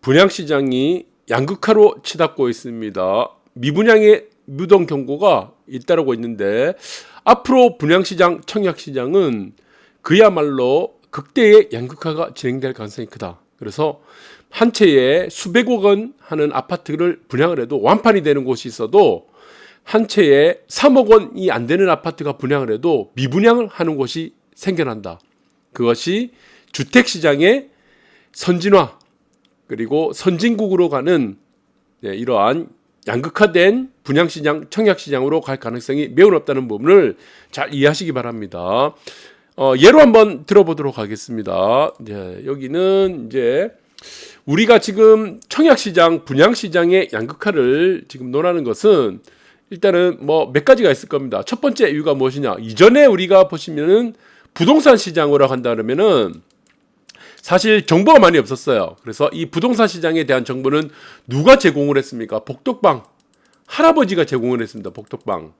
분양시장이 양극화로 치닫고 있습니다. 미분양의 무동 경고가 잇따르고 있는데 앞으로 분양시장, 청약시장은 그야말로 극대의 양극화가 진행될 가능성이 크다. 그래서 한 채에 수백억 원 하는 아파트를 분양을 해도 완판이 되는 곳이 있어도 한 채에 3억 원이 안 되는 아파트가 분양을 해도 미분양을 하는 곳이 생겨난다. 그것이 주택시장의 선진화 그리고 선진국으로 가는 이러한 양극화된 분양시장, 청약시장으로 갈 가능성이 매우 높다는 부분을 잘 이해하시기 바랍니다. 예로 한번 들어보도록 하겠습니다. 여기는 이제 우리가 지금 청약시장, 분양시장의 양극화를 지금 논하는 것은 일단은 뭐 몇 가지가 있을 겁니다. 첫 번째 이유가 무엇이냐? 이전에 우리가 보시면은 부동산 시장으로 간다 그러면은 사실 정보가 많이 없었어요. 그래서 이 부동산 시장에 대한 정보는 누가 제공을 했습니까? 복덕방 할아버지가 제공을 했습니다. 복덕방.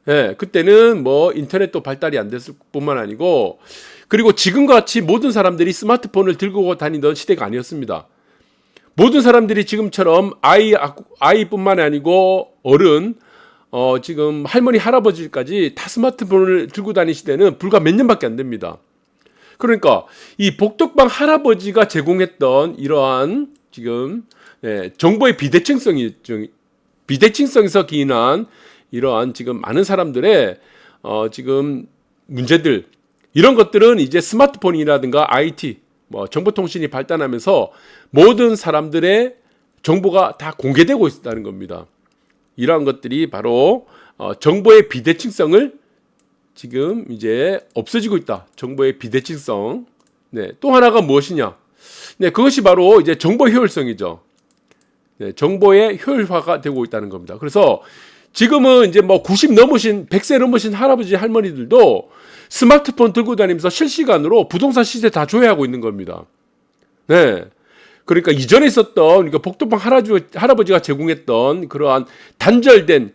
예, 그때는 뭐 인터넷도 발달이 안 됐을 뿐만 아니고 그리고 지금과 같이 모든 사람들이 스마트폰을 들고 다니던 시대가 아니었습니다. 모든 사람들이 지금처럼 아이뿐만 아니고 어른, 지금 할머니 할아버지까지 다 스마트폰을 들고 다니는 시대는 불과 몇 년밖에 안 됩니다. 그러니까 이 복덕방 할아버지가 제공했던 이러한 지금 정보의 비대칭성에서 기인한 이러한 지금 많은 사람들의 지금 문제들 이런 것들은 이제 스마트폰이라든가 IT 뭐 정보통신이 발달하면서 모든 사람들의 정보가 다 공개되고 있다는 겁니다. 이러한 것들이 바로 정보의 비대칭성을 지금 이제 없어지고 있다. 정보의 비대칭성. 또 하나가 무엇이냐? 그것이 바로 이제 정보 효율성이죠. 정보의 효율화가 되고 있다는 겁니다. 그래서 지금은 이제 뭐 90 넘으신 100세 넘으신 할아버지 할머니들도 스마트폰 들고 다니면서 실시간으로 부동산 시세 다 조회하고 있는 겁니다. 그러니까 이전에 있었던 그러니까 복덕방 할아버지가 제공했던 그러한 단절된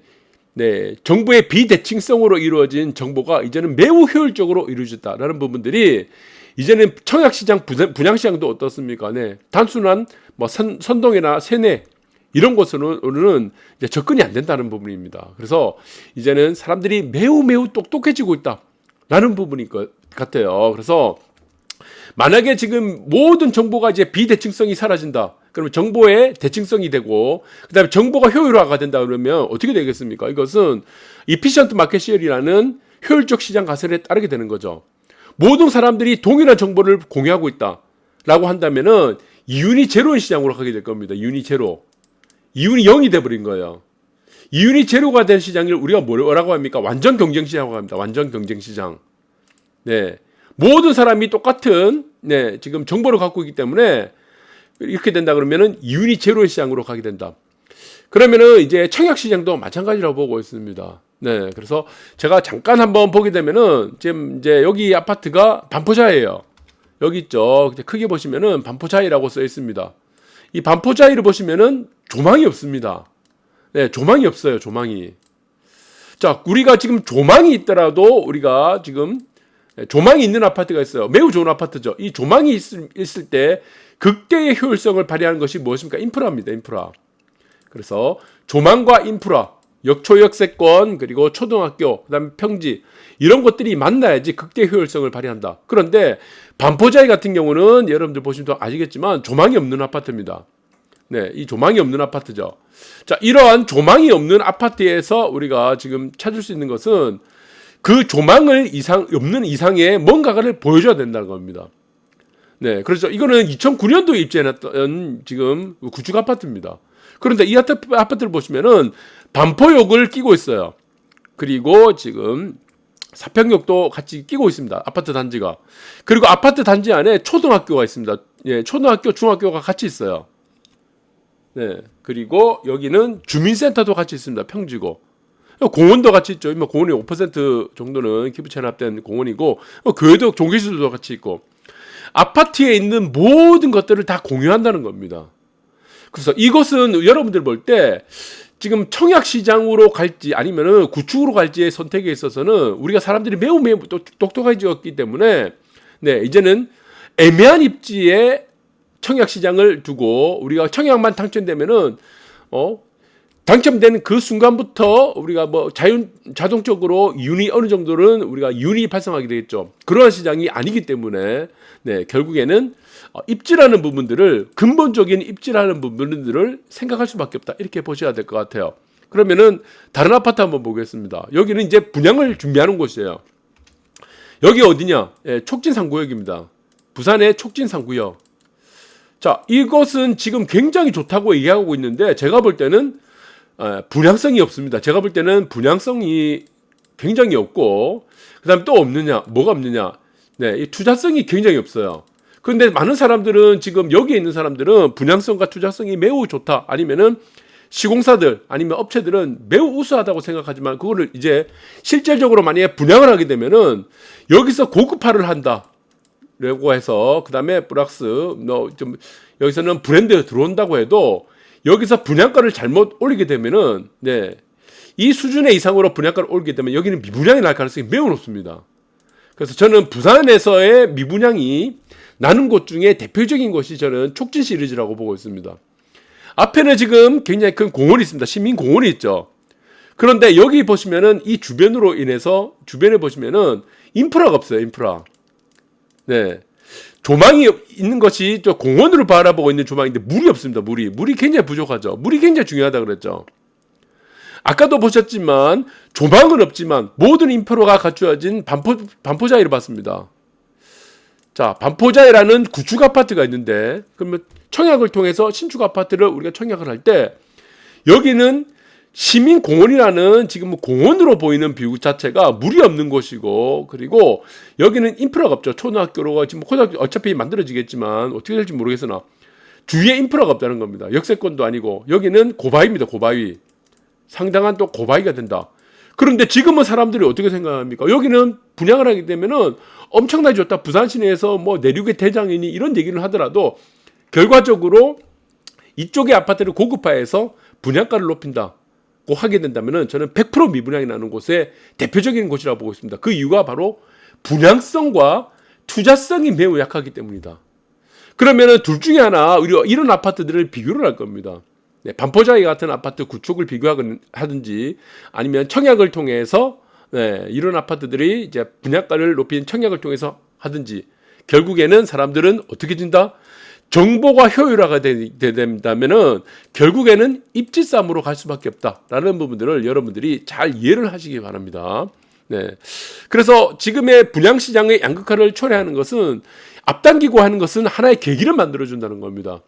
정보의 비대칭성으로 이루어진 정보가 이제는 매우 효율적으로 이루어졌다라는 부분들이 이제는 청약시장, 분양시장도 어떻습니까? 단순한 뭐 선동이나 세뇌 이런 것으로는 이제 접근이 안 된다는 부분입니다. 그래서 이제는 사람들이 매우 똑똑해지고 있다라는 부분인 것 같아요. 그래서 만약에 지금 모든 정보가 이제 비대칭성이 사라진다. 그러면 정보의 대칭성이 되고 그다음에 정보가 효율화가 된다 그러면 어떻게 되겠습니까? 이것은 이피션트 마켓 시얼이라는 효율적 시장 가설에 따르게 되는 거죠. 모든 사람들이 동일한 정보를 공유하고 있다라고 한다면은 이윤이 제로인 시장으로 가게 될 겁니다. 이윤이 제로. 이윤이 0이 돼 버린 거예요. 이윤이 제로가 된 시장을 우리가 뭐라고 합니까? 완전 경쟁 시장이라고 합니다. 완전 경쟁 시장. 모든 사람이 똑같은 지금 정보를 갖고 있기 때문에 이렇게 된다 그러면은 이윤이 제로의 시장으로 가게 된다. 그러면은 이제 청약 시장도 마찬가지라고 보고 있습니다. 그래서 제가 잠깐 한번 보게 되면은 지금 이제 여기 아파트가 반포자이에요. 여기 있죠. 크게 보시면은 반포자이라고 써 있습니다. 이 반포자이를 보시면은 조망이 없습니다. 조망이 없어요. 조망이. 자, 우리가 지금 조망이 있더라도 우리가 지금 조망이 있는 아파트가 있어요. 매우 좋은 아파트죠. 이 조망이 있을 때 극대의 효율성을 발휘하는 것이 무엇입니까? 인프라입니다. 인프라. 그래서 조망과 인프라, 역초역세권, 그리고 초등학교, 그다음에 평지 이런 것들이 만나야지 극대의 효율성을 발휘한다. 그런데 반포자이 같은 경우는 여러분들 보시면 아시겠지만 조망이 없는 아파트입니다. 이 조망이 없는 아파트죠. 자, 이러한 조망이 없는 아파트에서 우리가 지금 찾을 수 있는 것은 그 조망을 없는 이상의 뭔가를 보여줘야 된다는 겁니다. 그렇죠. 이거는 2009년도에 입주해놨던 지금 구축 아파트입니다. 그런데 이 아파트를 보시면은 반포역을 끼고 있어요. 그리고 지금 사평역도 같이 끼고 있습니다. 아파트 단지가. 그리고 아파트 단지 안에 초등학교가 있습니다. 초등학교, 중학교가 같이 있어요. 그리고 여기는 주민센터도 같이 있습니다. 평지고. 공원도 같이 있죠. 공원이 5% 정도는 기부 체납된 공원이고 교회도 종교시설도 같이 있고 아파트에 있는 모든 것들을 다 공유한다는 겁니다. 그래서 이것은 여러분들 볼 때 지금 청약시장으로 갈지 아니면은 구축으로 갈지의 선택에 있어서는 우리가 사람들이 매우 똑똑해졌기 때문에 이제는 애매한 입지에 청약 시장을 두고 우리가 청약만 당첨되면은 당첨되는 그 순간부터 우리가 뭐 자동적으로 윤이 어느 정도는 우리가 윤이 발생하게 되겠죠. 그러한 시장이 아니기 때문에 결국에는 입지라는 부분들을 근본적인 입지라는 부분들을 생각할 수밖에 없다. 이렇게 보셔야 될 것 같아요. 그러면은 다른 아파트 한번 보겠습니다. 여기는 이제 분양을 준비하는 곳이에요. 여기 어디냐? 촉진상구역입니다. 부산의 촉진상구역. 자, 이것은 지금 굉장히 좋다고 얘기하고 있는데 제가 볼 때는 분양성이 없습니다. 제가 볼 때는 분양성이 굉장히 없고 그다음에 또 없느냐? 뭐가 없느냐? 이 투자성이 굉장히 없어요. 그런데 많은 사람들은 지금 여기에 있는 사람들은 분양성과 투자성이 매우 좋다. 아니면은 시공사들 아니면 업체들은 매우 우수하다고 생각하지만 그거를 이제 실질적으로 만약에 분양을 하게 되면은 여기서 고급화를 한다. 라고 해서 그다음에 플러스 좀 여기서는 브랜드 들어온다고 해도 여기서 분양가를 잘못 올리게 되면은 이 수준의 이상으로 분양가를 올리게 되면 여기는 미분양이 날 가능성이 매우 높습니다. 그래서 저는 부산에서의 미분양이 나는 곳 중에 대표적인 곳이 저는 촉진 시리즈라고 보고 있습니다. 앞에는 지금 굉장히 큰 공원이 있습니다. 시민공원이 있죠. 그런데 여기 보시면은 이 주변으로 인해서 주변에 보시면은 인프라가 없어요. 인프라. 조망이 있는 것이 저 공원으로 바라보고 있는 조망인데 물이 없습니다. 물이 굉장히 부족하죠. 물이 굉장히 중요하다 그랬죠. 아까도 보셨지만 조망은 없지만 모든 인프라가 갖추어진 반포자이를 봤습니다. 자, 반포자이라는 구축 아파트가 있는데 그러면 청약을 통해서 신축 아파트를 우리가 청약을 할 때 여기는 시민공원이라는 지금 공원으로 보이는 뷰 자체가 물이 없는 곳이고 그리고 여기는 인프라가 없죠. 초등학교로 지금 고등학교 어차피 만들어지겠지만 어떻게 될지 모르겠으나 주위에 인프라가 없다는 겁니다. 역세권도 아니고 여기는 고바위입니다. 고바위. 상당한 또 고바위가 된다. 그런데 지금은 사람들이 어떻게 생각합니까? 여기는 분양을 하게 되면은 엄청나게 좋다. 부산 시내에서 뭐 내륙의 대장이니 이런 얘기를 하더라도 결과적으로 이쪽의 아파트를 고급화해서 분양가를 높인다. 고 하게 된다면은 저는 100% 미분양이 나는 곳의 대표적인 곳이라고 보고 있습니다. 그 이유가 바로 분양성과 투자성이 매우 약하기 때문이다. 그러면은 둘 중에 하나 우리가 이런 아파트들을 비교를 할 겁니다. 반포자이 같은 아파트 구축을 비교하든지 아니면 청약을 통해서 이런 아파트들이 이제 분양가를 높인 청약을 통해서 하든지 결국에는 사람들은 어떻게 된다? 정보가 효율화가 된다면은 결국에는 입지싸움으로 갈 수밖에 없다라는 부분들을 여러분들이 잘 이해를 하시기 바랍니다. 그래서 지금의 분양 시장의 양극화를 초래하는 것은 앞당기고 하는 것은 하나의 계기를 만들어 준다는 겁니다.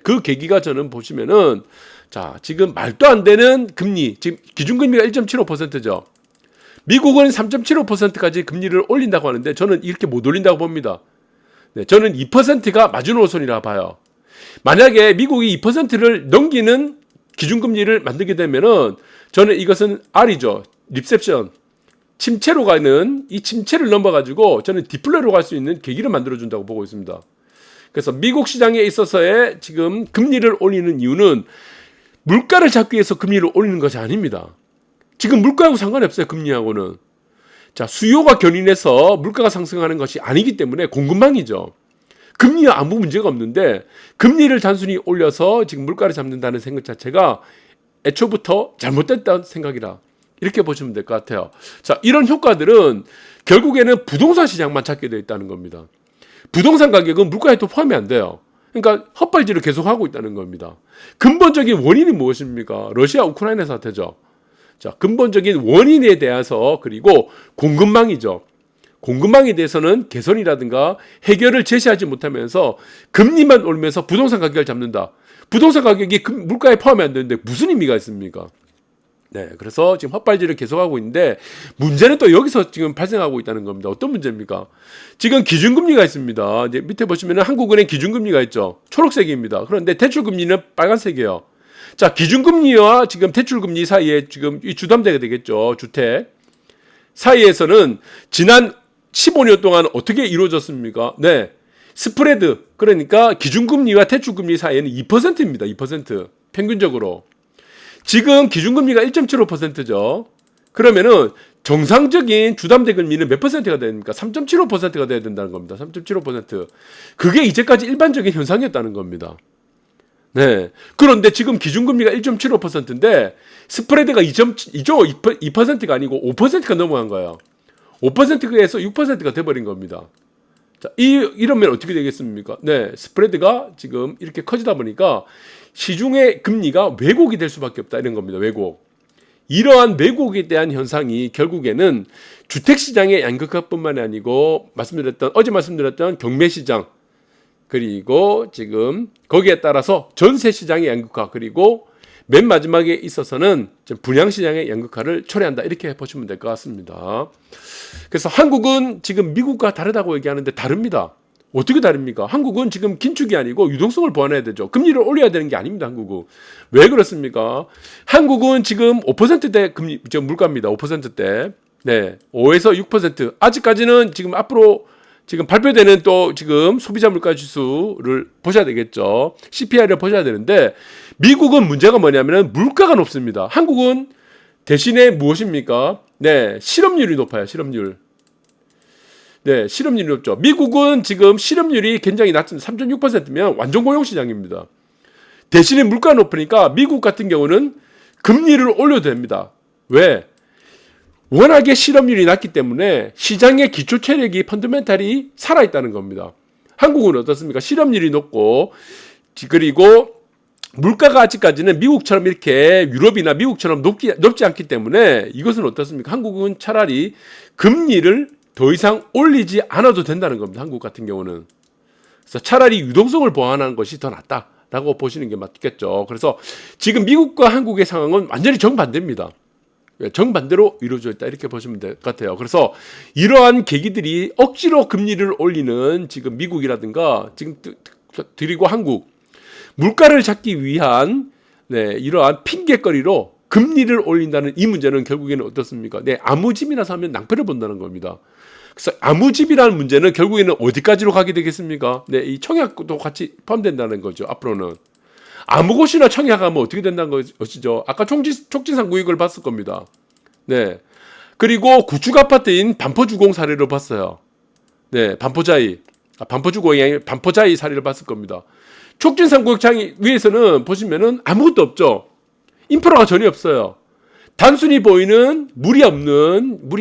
그 계기가 저는 보시면은 자, 지금 말도 안 되는 금리, 지금 기준금리가 1.75%죠. 미국은 3.75%까지 금리를 올린다고 하는데 저는 이렇게 못 올린다고 봅니다. 저는 2%가 마지노선이라 봐요. 만약에 미국이 2%를 넘기는 기준금리를 만들게 되면은 저는 이것은 R이죠. 리셉션. 침체로 가는 이 침체를 넘어가지고 저는 디플레로 갈 수 있는 계기를 만들어준다고 보고 있습니다. 그래서 미국 시장에 있어서의 지금 금리를 올리는 이유는 물가를 잡기 위해서 금리를 올리는 것이 아닙니다. 지금 물가하고 상관이 없어요. 금리하고는. 자, 수요가 견인해서 물가가 상승하는 것이 아니기 때문에 공급망이죠. 금리와 아무 문제가 없는데 금리를 단순히 올려서 지금 물가를 잡는다는 생각 자체가 애초부터 잘못됐다는 생각이라 이렇게 보시면 될 것 같아요. 자, 이런 효과들은 결국에는 부동산 시장만 찾게 되어 있다는 겁니다. 부동산 가격은 물가에 또 포함이 안 돼요. 그러니까 헛발질을 계속하고 있다는 겁니다. 근본적인 원인이 무엇입니까? 러시아 우크라이나 사태죠. 자, 근본적인 원인에 대해서 그리고 공급망이죠. 공급망에 대해서는 개선이라든가 해결을 제시하지 못하면서 금리만 올리면서 부동산 가격을 잡는다. 부동산 가격이 물가에 포함이 안 되는데 무슨 의미가 있습니까? 그래서 지금 헛발질을 계속하고 있는데 문제는 또 여기서 지금 발생하고 있다는 겁니다. 어떤 문제입니까? 지금 기준금리가 있습니다. 이제 밑에 보시면 한국은행 기준금리가 있죠. 초록색입니다. 그런데 대출금리는 빨간색이에요. 자, 기준금리와 지금 대출금리 사이에 지금 이 주담대가 되겠죠. 주택 사이에서는 지난 15년 동안 어떻게 이루어졌습니까? 스프레드, 그러니까 기준금리와 대출금리 사이에는 2%입니다. 2% 평균적으로. 지금 기준금리가 1.75%죠. 그러면은 정상적인 주담대 금리는 몇 퍼센트가 됩니까? 3.75%가 돼야 된다는 겁니다. 3.75%. 그게 이제까지 일반적인 현상이었다는 겁니다. 네. 그런데 지금 기준금리가 1.75%인데 스프레드가 2%가 아니고 5%가 넘어간 거예요. 5%에서 6%가 돼버린 겁니다. 자, 이러면 어떻게 되겠습니까? 네. 스프레드가 지금 이렇게 커지다 보니까 시중의 금리가 왜곡이 될 수밖에 없다. 이런 겁니다. 왜곡. 이러한 왜곡에 대한 현상이 결국에는 주택시장의 양극화뿐만 아니고 어제 말씀드렸던 경매시장, 그리고 지금 거기에 따라서 전세시장의 양극화, 그리고 맨 마지막에 있어서는 분양시장의 양극화를 초래한다. 이렇게 보시면 될 것 같습니다. 그래서 한국은 지금 미국과 다르다고 얘기하는데 다릅니다. 어떻게 다릅니까? 한국은 지금 긴축이 아니고 유동성을 보완해야 되죠. 금리를 올려야 되는 게 아닙니다. 한국은. 왜 그렇습니까? 한국은 지금 5%대 금리, 물가입니다. 5%대. 네. 5에서 6%. 아직까지는 지금 앞으로 지금 발표되는 또 지금 소비자 물가 지수를 보셔야 되겠죠. CPI를 보셔야 되는데 미국은 문제가 뭐냐면은 물가가 높습니다. 한국은 대신에 무엇입니까? 네. 실업률이 높아요. 실업률. 네, 실업률이 높죠. 미국은 지금 실업률이 굉장히 낮습니다. 3.6%면 완전 고용 시장입니다. 대신에 물가가 높으니까 미국 같은 경우는 금리를 올려도 됩니다. 왜? 워낙에 실업률이 낮기 때문에 시장의 기초 체력이 펀더멘탈이 살아있다는 겁니다. 한국은 어떻습니까? 실업률이 높고 그리고 물가가 아직까지는 미국처럼 이렇게 유럽이나 미국처럼 높지 않기 때문에 이것은 어떻습니까? 한국은 차라리 금리를 더 이상 올리지 않아도 된다는 겁니다. 한국 같은 경우는. 그래서 차라리 유동성을 보완하는 것이 더 낫다라고 보시는 게 맞겠죠. 그래서 지금 미국과 한국의 상황은 완전히 정반대입니다. 정반대로 이루어져 있다. 이렇게 보시면 될 것 같아요. 그래서 이러한 계기들이 억지로 금리를 올리는 지금 미국이라든가 지금 그리고 한국 물가를 잡기 위한 이러한 핑계거리로 금리를 올린다는 이 문제는 결국에는 어떻습니까? 아무 집이나 사면 낭패를 본다는 겁니다. 그래서 아무 집이라는 문제는 결국에는 어디까지로 가게 되겠습니까? 이 청약도 같이 포함된다는 거죠. 앞으로는 아무 곳이나 청약하면 어떻게 된다는 것이죠. 아까 촉진상 구역을 봤을 겁니다. 네. 그리고 구축 아파트인 반포주공 사례를 봤어요. 네, 반포주공이 아니라 반포자이 사례를 봤을 겁니다. 촉진상 구역장 위에서는 보시면은 아무것도 없죠. 인프라가 전혀 없어요. 단순히 보이는 물이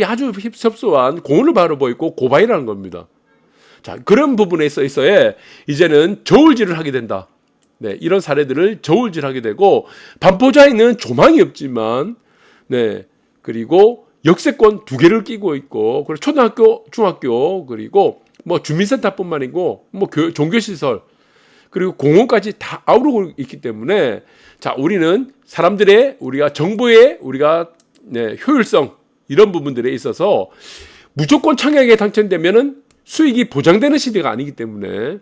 아주 협소한 공원을 바로 보이고 고바위라는 겁니다. 자, 그런 부분에 있어서의 이제는 저울질을 하게 된다. 네, 이런 사례들을 저울질하게 되고 반포자에는 조망이 없지만 그리고 역세권 2개를 끼고 있고 그리고 초등학교, 중학교 그리고 뭐 주민센터뿐만 아니고 뭐 종교시설 그리고 공원까지 다 아우르고 있기 때문에 자, 우리는 우리가 정부의 효율성 이런 부분들에 있어서 무조건 청약에 당첨되면은 수익이 보장되는 시대가 아니기 때문에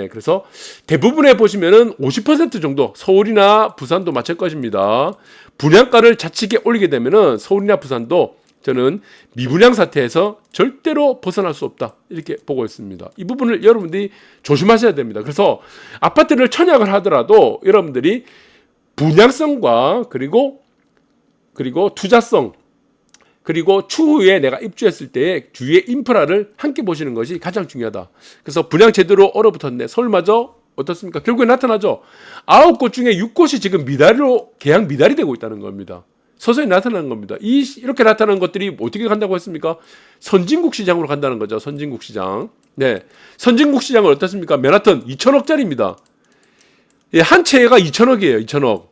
그래서 대부분에 보시면은 50% 정도 서울이나 부산도 마찬 것입니다. 분양가를 자칫게 올리게 되면은 서울이나 부산도 저는 미분양 사태에서 절대로 벗어날 수 없다 이렇게 보고 있습니다. 이 부분을 여러분들이 조심하셔야 됩니다. 그래서 아파트를 청약을 하더라도 여러분들이 분양성과 그리고 투자성 그리고 추후에 내가 입주했을 때 주위의 인프라를 함께 보시는 것이 가장 중요하다. 그래서 분양 제대로 얼어붙었네. 서울마저 어떻습니까? 결국에 나타나죠. 9곳 중에 6곳이 지금 계약 미달이 되고 있다는 겁니다. 서서히 나타나는 겁니다. 이렇게 나타나는 것들이 어떻게 간다고 했습니까? 선진국 시장으로 간다는 거죠. 선진국 시장. 네. 선진국 시장은 어떻습니까? 맨하튼 2천억짜리입니다. 한 채가 2천억이에요. 2천억.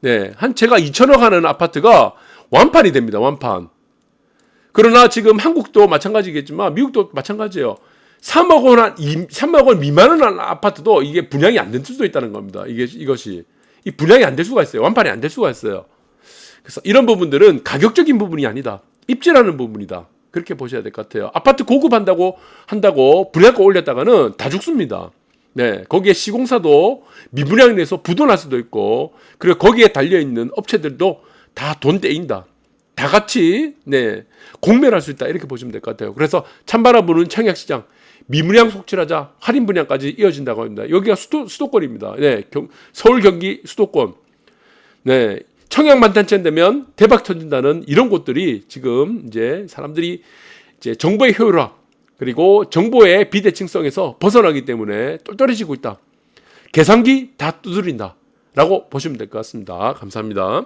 네. 한 채가 2천억 하는 아파트가 완판이 됩니다. 완판. 그러나 지금 한국도 마찬가지겠지만 미국도 마찬가지예요. 3억 원 미만은 한 아파트도 이게 분양이 안 될 수도 있다는 겁니다. 이것이 분양이 안 될 수가 있어요. 완판이 안 될 수가 있어요. 그래서 이런 부분들은 가격적인 부분이 아니다. 입지라는 부분이다. 그렇게 보셔야 될 것 같아요. 아파트 고급한다고 분양가 올렸다가는 다 죽습니다. 네, 거기에 시공사도 미분양 내서 부도날 수도 있고, 그리고 거기에 달려있는 업체들도 다 돈 떼인다. 다 같이, 공멸할 수 있다. 이렇게 보시면 될 것 같아요. 그래서 찬바람 부는 청약시장, 미분양 속출하자, 할인 분양까지 이어진다고 합니다. 여기가 수도권입니다. 서울, 경기 수도권. 청약 만탄천 되면 대박 터진다는 이런 곳들이 지금 이제 사람들이 이제 정보의 효율화 그리고 정보의 비대칭성에서 벗어나기 때문에 똘똘해지고 있다. 계산기 다 두드린다 라고 보시면 될 것 같습니다. 감사합니다.